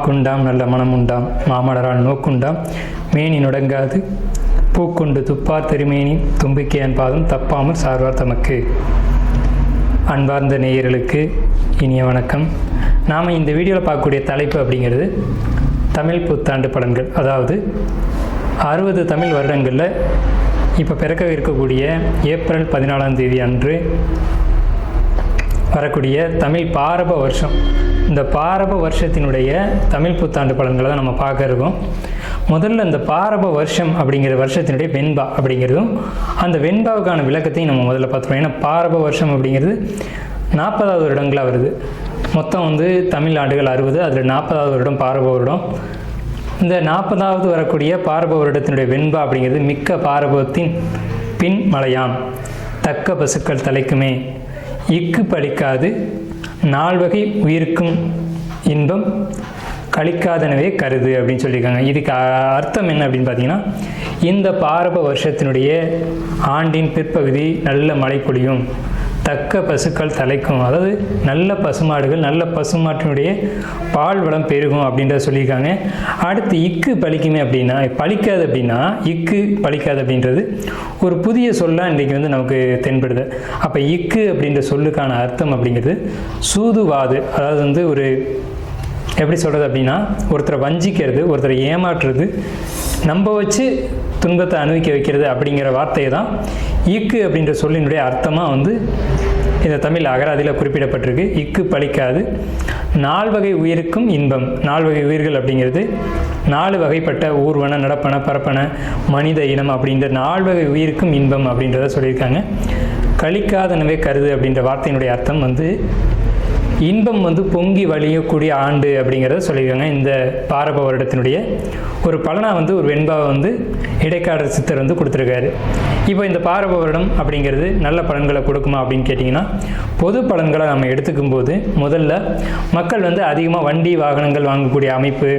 மாக்குண்டாம் நல்ல மனம் உண்டாம் மாமலரால் நோக்குண்டாம் மேனி நுடங்காது பூக்கொண்டு துப்பார் திருமேனி தும்பிக்கையன் பாதம் தப்பாமல் சார்வார் தமக்கு. அன்பார்ந்த நேயர்களுக்கு இனிய வணக்கம். நாம் இந்த வீடியோவில் பார்க்கக்கூடிய தலைப்பு அப்படிங்கிறது தமிழ் புத்தாண்டு பலன்கள். அதாவது 60 தமிழ் வருடங்களில் இப்போ பிறக்க இருக்கக்கூடிய ஏப்ரல் 14ஆம் தேதி அன்று வரக்கூடிய தமிழ் பாரப வருஷம், இந்த பாரப வருஷத்தினுடைய தமிழ் புத்தாண்டு பலன்களை தான் நம்ம பார்க்க இருக்கோம். முதல்ல இந்த பாரப வருஷம் அப்படிங்கிற வருஷத்தினுடைய வெண்பா அப்படிங்கிறதும் அந்த வெண்பாவுக்கான விளக்கத்தையும் நம்ம முதல்ல பார்த்துருவோம். ஏன்னா பாரப வருஷம் அப்படிங்கிறது 40வது வருடங்களாக வருது. மொத்தம் தமிழ் ஆண்டுகள் 60, அதில் 40வது வருடம் பாரப வருடம். இந்த 40வது வரக்கூடிய பாரப வருடத்தினுடைய வெண்பா அப்படிங்கிறது மிக்க பாரபத்தின் பின் மலையாம் தக்க பசுக்கள் தலைக்குமே இக்கு பலிக்காது நால்வகை உயிருக்கும் இன்பம் கழிக்காதனவே கருது அப்படின்னு சொல்லியிருக்காங்க. இதுக்கு அர்த்தம் என்ன அப்படின்னு பார்த்தீங்கன்னா, இந்த பாரப வருஷத்தினுடைய ஆண்டின் பிற்பகுதி நல்ல மழை பொழியும், தக்க பசுக்கள் தலைக்கும், அதாவது நல்ல பசுமாடுகள், நல்ல பசுமாட்டினுடைய பால் வளம் பெருகும் அப்படின்றத சொல்லியிருக்காங்க. அடுத்து இக்கு பலிக்குமே அப்படின்னா, பலிக்காது அப்படின்னா இக்கு பலிக்காது அப்படின்றது ஒரு புதிய சொல்லாக இன்றைக்கி நமக்கு தென்படுது. அப்போ இக்கு அப்படின்ற சொல்லுக்கான அர்த்தம் அப்படிங்கிறது சூதுவாது, அதாவது ஒரு எப்படி சொல்கிறது அப்படின்னா, ஒருத்தரை வஞ்சிக்கிறது, ஒருத்தரை ஏமாற்றுறது, நம்ப வச்சு துன்பத்தை அனுபவிக்க வைக்கிறது அப்படிங்கிற வார்த்தையை தான் இக்கு அப்படின்ற சொல்லினுடைய அர்த்தமாக இந்த தமிழ் அகராதியில் குறிப்பிடப்பட்டிருக்கு. இக்கு பலிக்காது 4 வகை உயிருக்கும் இன்பம். 4 வகை உயிர்கள் அப்படிங்கிறது 4 வகைப்பட்ட ஊர்வன, நடப்பன, பரப்பன, மனித இனம் அப்படின்ற 4 வகை உயிருக்கும் இன்பம் அப்படின்றத சொல்லியிருக்காங்க. கழிக்காதனவே கருது அப்படின்ற வார்த்தையினுடைய அர்த்தம் இன்பம் பொங்கி வழியக்கூடிய ஆண்டு அப்படிங்கிறத சொல்லியிருக்காங்க. இந்த பாரப வருடத்தினுடைய ஒரு பலனாக ஒரு வெண்பாவை இடைக்காடர் சித்தர் கொடுத்துருக்காரு. இப்போ இந்த பாரப வருடம் அப்படிங்கிறது நல்ல பலன்களை கொடுக்குமா அப்படின்னு கேட்டிங்கன்னா, பொது பலன்களை நம்ம எடுத்துக்கும் போது முதல்ல மக்கள் அதிகமாக வண்டி வாகனங்கள் வாங்கக்கூடிய அமைப்பு,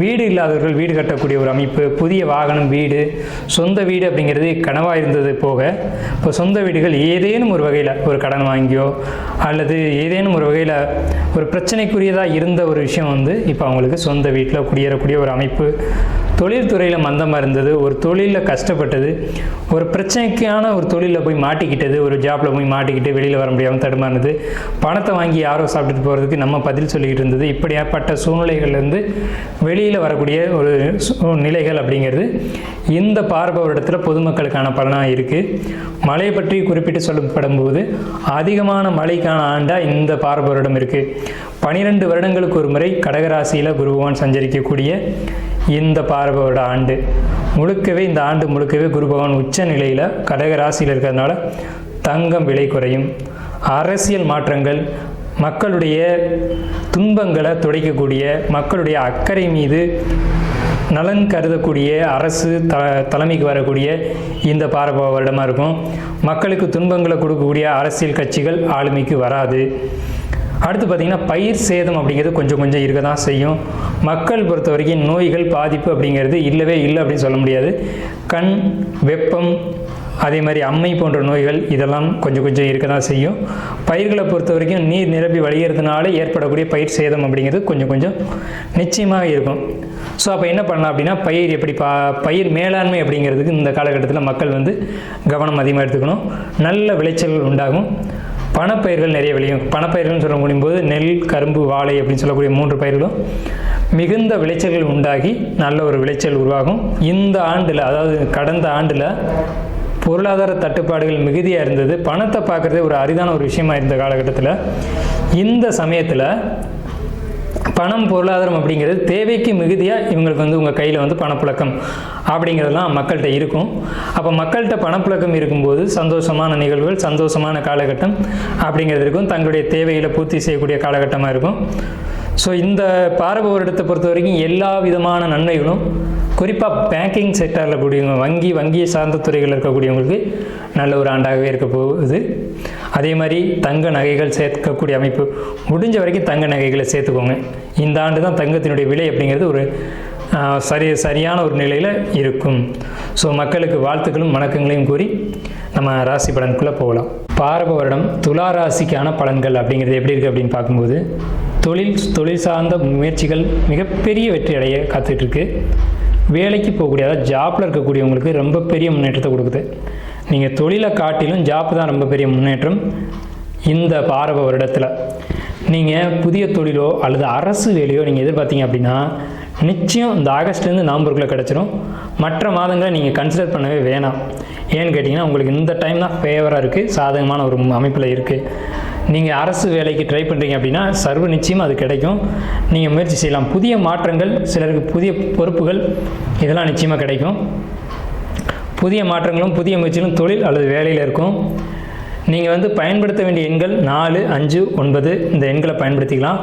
வீடு இல்லாதவர்கள் வீடு கட்டக்கூடிய ஒரு அமைப்பு, புதிய வாகனம், வீடு, சொந்த வீடு அப்படிங்கிறது கனவாக இருந்தது போக இப்போ சொந்த வீடுகள் ஏதேனும் ஒரு வகையில் ஒரு கடன் வாங்கியோ அல்லது ஏதேனும் ஒரு வகையில் ஒரு பிரச்சனைக்குரியதாக இருந்த ஒரு விஷயம் இப்போ அவங்களுக்கு சொந்த வீட்டில் குடியேறக்கூடிய ஒரு அமைப்பு, தொழில்துறையில் மந்தமாக இருந்தது, ஒரு தொழிலில் கஷ்டப்பட்டது, ஒரு பிரச்சனைக்கான ஒரு தொழிலில் போய் மாட்டிக்கிட்டது, ஒரு ஜாப்பில் போய் மாட்டிக்கிட்டு வெளியில் வர முடியாமல் தடுமானது, பணத்தை வாங்கி யாரோ சாப்பிட்டுட்டு போகிறதுக்கு நம்ம பதில் சொல்லிக்கிட்டு இருந்தது, இப்படியாப்பட்ட சூழ்நிலைகள்லேருந்து வெளியில் வரக்கூடிய ஒரு நிலைகள் அப்படிங்கிறது இந்த பாரப வருடத்தில் பொதுமக்களுக்கான பலனாக இருக்குது. மழை பற்றி குறிப்பிட்டு சொல்லப்படும் போது அதிகமான மழைக்கான ஆண்டாக இந்த பாரப வருடம் இருக்குது. 12 வருடங்களுக்கு ஒரு முறை கடகராசியில் குரு பகவான் சஞ்சரிக்கக்கூடிய இந்த பாரப வருட ஆண்டு முழுக்கவே, இந்த ஆண்டு முழுக்கவே குரு பகவான் உச்ச நிலையில் கடகராசியில் இருக்கிறதுனால தங்கம் விலை குறையும், அரசியல் மாற்றங்கள், மக்களுடைய துன்பங்களை துடைக்கக்கூடிய, மக்களுடைய அக்கறை மீது நலன் கருதக்கூடிய அரசு தலைமைக்கு வரக்கூடிய இந்த பாரப வருடமாக இருக்கும். மக்களுக்கு துன்பங்களை கொடுக்கக்கூடிய அரசியல் கட்சிகள் ஆளுமைக்கு வராது. அடுத்து பார்த்திங்கன்னா பயிர் சேதம் அப்படிங்கிறது கொஞ்சம் கொஞ்சம் இருக்க தான் செய்யும். மக்கள் பொறுத்த வரைக்கும் நோய்கள் பாதிப்பு அப்படிங்கிறது இல்லவே இல்லை அப்படின்னு சொல்ல முடியாது. கண், வெப்பம், அதே மாதிரி அம்மை போன்ற நோய்கள் இதெல்லாம் கொஞ்சம் கொஞ்சம் இருக்க தான் செய்யும். பயிர்களை பொறுத்த வரைக்கும் நீர் நிரம்பி வழிகிறதுனால ஏற்படக்கூடிய பயிர் சேதம் அப்படிங்கிறது கொஞ்சம் கொஞ்சம் நிச்சயமாக இருக்கும். ஸோ அப்போ என்ன பண்ணலாம் அப்படின்னா, பயிர் எப்படி பயிர் மேலாண்மை அப்படிங்கிறதுக்கு இந்த காலகட்டத்தில் மக்கள் கவனம் அதிகமாக எடுத்துக்கணும். நல்ல விளைச்சல்கள் உண்டாகும். பணப்பயிர்கள் நிறைய விளையும். பணப்பயிர்கள்னு சொல்ல முடியும்போது நெல், கரும்பு, வாழை அப்படின்னு சொல்லக்கூடிய 3 பயிர்களும் மிகுந்த விளைச்சல்கள் உண்டாகி நல்ல ஒரு விளைச்சல் உருவாகும். இந்த ஆண்டில், அதாவது கடந்த ஆண்டில் பொருளாதார தட்டுப்பாடுகள் மிகுதியாக இருந்தது. பணத்தை பார்க்குறதே ஒரு அரிதான ஒரு விஷயமா இருந்த காலகட்டத்தில் இந்த சமயத்தில் பணம், பொருளாதாரம் அப்படிங்கிறது தேவைக்கு மிகுதியாக இவங்களுக்கு உங்கள் கையில் பணப்புழக்கம் அப்படிங்கிறதெல்லாம் மக்கள்கிட்ட இருக்கும். அப்போ மக்கள்கிட்ட பணப்புழக்கம் இருக்கும்போது சந்தோஷமான நிகழ்வுகள், சந்தோஷமான காலகட்டம் அப்படிங்கிறது இருக்கும். தங்களுடைய தேவைகளை பூர்த்தி செய்யக்கூடிய காலகட்டமாக இருக்கும். ஸோ இந்த பாரப வருடத்தை பொறுத்த வரைக்கும் எல்லா விதமான நன்மைகளும், குறிப்பாக பேங்கிங் செக்டாரில் கூடியவங்க, வங்கியை சார்ந்த துறைகளில் இருக்கக்கூடியவங்களுக்கு நல்ல ஒரு ஆண்டாகவே இருக்க போகுது. அதே மாதிரி தங்க நகைகள் சேர்க்கக்கூடிய அமைப்பு, முடிஞ்ச வரைக்கும் தங்க நகைகளை சேர்த்துக்கோங்க. இந்த ஆண்டு தான் தங்கத்தினுடைய விலை அப்படிங்கிறது ஒரு சரியான ஒரு நிலையில் இருக்கும். ஸோ மக்களுக்கு வாழ்த்துக்களும் வணக்கங்களையும் கூறி நம்ம ராசி பலனுக்குள்ளே போகலாம். பாரப வருடம் துலா ராசிக்கான பலன்கள் அப்படிங்கிறது எப்படி இருக்குது அப்படின்னு பார்க்கும்போது, தொழில் சார்ந்த முயற்சிகள் மிகப்பெரிய வெற்றி அடைய காத்துட்ருக்கு. வேலைக்கு போகக்கூடிய, அதாவது ஜாப்பில் இருக்கக்கூடியவங்களுக்கு ரொம்ப பெரிய முன்னேற்றத்தை கொடுக்குது. நீங்கள் தொழிலை காட்டிலும் ஜாப் தான் ரொம்ப பெரிய முன்னேற்றம். இந்த பாரப வருடத்தில் நீங்கள் புதிய தொழிலோ அல்லது அரசு வேலையோ நீங்கள் எதிர்பார்த்தீங்க அப்படின்னா நிச்சயம் இந்த ஆகஸ்ட்லேருந்து நவம்பருக்குள்ளே கிடச்சிரும். மற்ற மாதங்களை நீங்கள் கன்சிடர் பண்ணவே வேணாம். ஏன்னு கேட்டிங்கன்னா உங்களுக்கு இந்த டைம் தான் ஃபேவராக இருக்குது, சாதகமான ஒரு அமைப்பில் இருக்குது. நீங்கள் அரசு வேலைக்கு ட்ரை பண்ணுறீங்க அப்படின்னா சர்வ நிச்சயமாக அது கிடைக்கும். நீங்கள் முயற்சி செய்யலாம். புதிய மாற்றங்கள், சிலருக்கு புதிய பொறுப்புகள், இதெல்லாம் நிச்சயமாக கிடைக்கும். புதிய மாற்றங்களும் புதிய முயற்சிகளும் தொழில் அல்லது வேலையில் இருக்கும். நீங்கள் பயன்படுத்த வேண்டிய எண்கள் 4, 5, 9 இந்த எண்களை பயன்படுத்திக்கலாம்.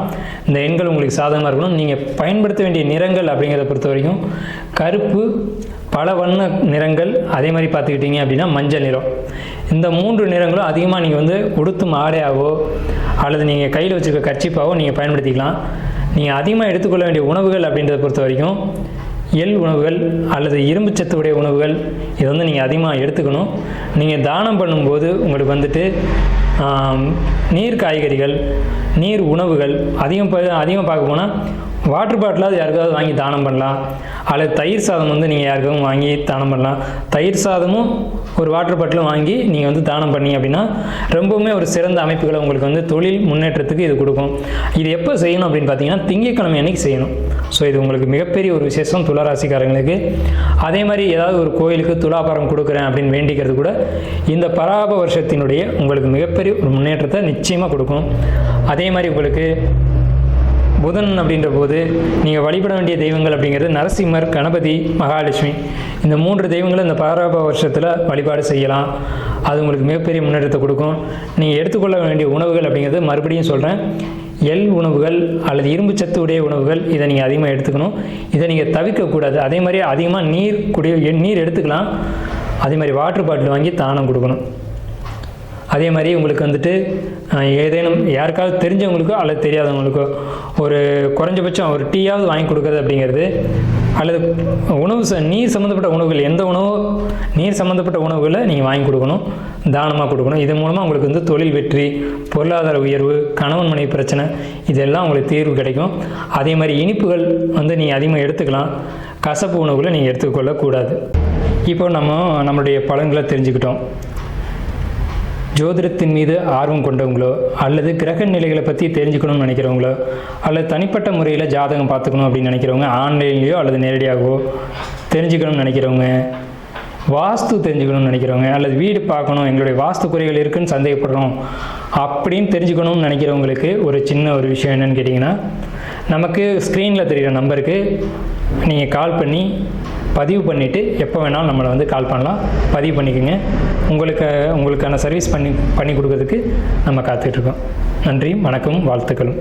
இந்த எண்கள் உங்களுக்கு சாதகமாக இருக்கணும். நீங்கள் பயன்படுத்த வேண்டிய நிறங்கள் அப்படிங்கிறத பொறுத்த வரைக்கும் கருப்பு, பல வண்ண நிறங்கள், அதே மாதிரி பார்த்துக்கிட்டிங்க அப்படின்னா மஞ்சள் நிறம். இந்த 3 நிறங்களும் அதிகமாக நீங்கள் உடுத்தும் ஆடையாவோ அல்லது நீங்கள் கையில் வச்சுருக்க கர்ச்சிப்பாவோ நீங்கள் பயன்படுத்திக்கலாம். நீங்கள் அதிகமாக எடுத்துக்கொள்ள வேண்டிய உணவுகள் அப்படின்றத பொறுத்த வரைக்கும் எள் உணவுகள் அல்லது இரும்பு சத்து உடைய உணவுகள், இதை நீங்கள் அதிகமாக எடுத்துக்கணும். நீங்கள் தானம் பண்ணும்போது உங்களுக்கு நீர் காய்கறிகள், நீர் உணவுகள் அதிகம் பார்க்க போனால் வாட்டர் பாட்டிலாவது யாருக்காவது வாங்கி தானம் பண்ணலாம். அல்லது தயிர் சாதம் நீங்கள் யாருக்காவது வாங்கி தானம் பண்ணலாம். தயிர் சாதமும் ஒரு வாட்டர் பாட்டிலும் வாங்கி நீங்கள் தானம் பண்ணீங்க அப்படின்னா ரொம்பவுமே ஒரு சிறந்த அமைப்புகளை உங்களுக்கு தொழில் முன்னேற்றத்துக்கு இது கொடுக்கும். இது எப்போ செய்யணும் அப்படின்னு பார்த்தீங்கன்னா திங்கட்கிழமை அன்னைக்கு செய்யணும். ஸோ இது உங்களுக்கு மிகப்பெரிய ஒரு விசேஷம் துளாராசிக்காரங்களுக்கு. அதே மாதிரி ஏதாவது ஒரு கோயிலுக்கு துலாபாரம் கொடுக்குறேன் அப்படின்னு வேண்டிக்கிறது கூட இந்த பராப வருஷத்தினுடைய உங்களுக்கு மிகப்பெரிய ஒரு முன்னேற்றத்தை நிச்சயமாக கொடுக்கும். அதே மாதிரி உங்களுக்கு புதன் அப்படின்ற போது நீங்கள் வழிபட வேண்டிய தெய்வங்கள் அப்படிங்கிறது நரசிம்மர், கணபதி, மகாலட்சுமி, இந்த 3 தெய்வங்களை இந்த பராப வருஷத்தில் வழிபாடு செய்யலாம். அது உங்களுக்கு மிகப்பெரிய முன்னேற்றத்தை கொடுக்கும். நீங்கள் எடுத்துக்கொள்ள வேண்டிய உணவுகள் அப்படிங்கிறது மறுபடியும் சொல்கிறேன், எள் உணவுகள் அல்லது இரும்பு சத்து உடைய உணவுகள், இதை நீங்கள் அதிகமாக எடுத்துக்கணும். இதை நீங்கள் தவிர்க்கக்கூடாது. அதே மாதிரி அதிகமாக நீர் எடுத்துக்கலாம். அதே மாதிரி வாட்டர் பாட்டில் வாங்கி தானம் கொடுக்கணும். அதே மாதிரி உங்களுக்கு ஏதேனும் யாருக்காவது தெரிஞ்சவங்களுக்கோ அல்லது தெரியாதவங்களுக்கோ ஒரு குறைஞ்சபட்சம் ஒரு டீயாவது வாங்கி கொடுக்குறது அப்படிங்கிறது, அல்லது நீர் சம்மந்தப்பட்ட உணவுகள், எந்த உணவோ நீர் சம்மந்தப்பட்ட உணவுகளை நீங்கள் வாங்கி கொடுக்கணும், தானமாக கொடுக்கணும். இதன் மூலமாக உங்களுக்கு தொழில் வெற்றி, பொருளாதார உயர்வு, கணவன் மனைவி பிரச்சனை, இதெல்லாம் உங்களுக்கு தீர்வு கிடைக்கும். அதே மாதிரி இனிப்புகள் நீங்கள் அதிகமாக எடுத்துக்கலாம். கசப்பு உணவுகளை நீங்கள் எடுத்துக்கொள்ளக்கூடாது. இப்போ நம்மளுடைய பலன்களை தெரிஞ்சுக்கிட்டோம். ஜோதிடத்தின் மீது ஆர்வம் கொண்டவங்களோ அல்லது கிரக நிலைகளை பற்றி தெரிஞ்சுக்கணும்னு நினைக்கிறவங்களோ அல்லது தனிப்பட்ட முறையில் ஜாதகம் பார்த்துக்கணும் அப்படின்னு நினைக்கிறவங்க, ஆன்லைன்லேயோ அல்லது நேரடியாகவோ தெரிஞ்சுக்கணும்னு நினைக்கிறவங்க, வாஸ்து தெரிஞ்சுக்கணும்னு நினைக்கிறவங்க, அல்லது வீடு பார்க்கணும், எங்களுடைய வாஸ்து குறைகள் இருக்குதுன்னு சந்தேகப்படுறோம் அப்படின்னு தெரிஞ்சுக்கணும்னு நினைக்கிறவங்களுக்கு ஒரு சின்ன ஒரு விஷயம் என்னென்னு கேட்டிங்கன்னா, நமக்கு ஸ்க்ரீனில் தெரிகிற நம்பருக்கு நீங்கள் கால் பண்ணி பதிவு பண்ணிவிட்டு எப்போ வேணாலும் நம்மளை கால் பண்ணலாம். பதிவு பண்ணிக்கோங்க. உங்களுக்கான சர்வீஸ் பண்ணி கொடுக்கறதுக்கு நம்ம காத்துட்ருக்கோம். நன்றி, வணக்கம், வாழ்த்துக்களும்.